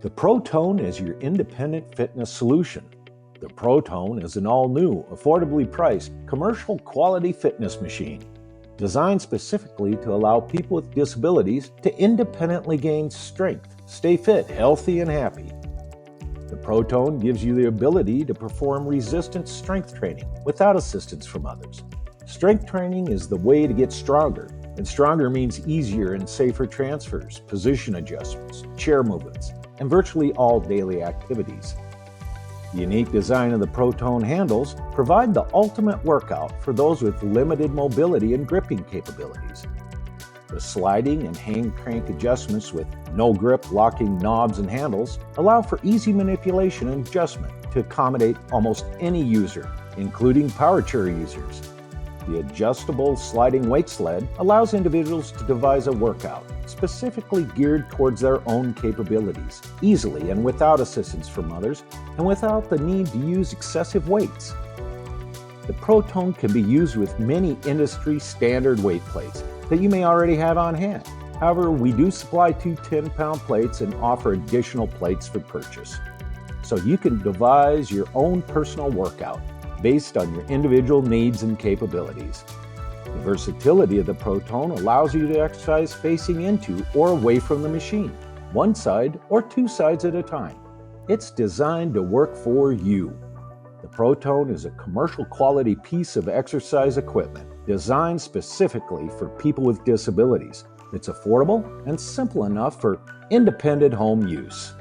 The ProTone is your independent fitness solution. The ProTone is an all-new, affordably priced, commercial-quality fitness machine designed specifically to allow people with disabilities to independently gain strength, stay fit, healthy, and happy. The ProTone gives you the ability to perform resistance strength training without assistance from others. Strength training is the way to get stronger, and stronger means easier and safer transfers, position adjustments, chair movements, and virtually all daily activities. The unique design of the ProTone handles provide the ultimate workout for those with limited mobility and gripping capabilities. The sliding and hang crank adjustments with no grip locking knobs and handles allow for easy manipulation and adjustment to accommodate almost any user, including power chair users. The adjustable sliding weight sled allows individuals to devise a workout specifically geared towards their own capabilities, easily and without assistance from others, and without the need to use excessive weights. The ProTone can be used with many industry standard weight plates that you may already have on hand. However, we do supply 2 10-pound plates and offer additional plates for purchase. So you can devise your own personal workout based on your individual needs and capabilities. The versatility of the ProTone allows you to exercise facing into or away from the machine, one side or 2 sides at a time. It's designed to work for you. The ProTone is a commercial quality piece of exercise equipment designed specifically for people with disabilities. It's affordable and simple enough for independent home use.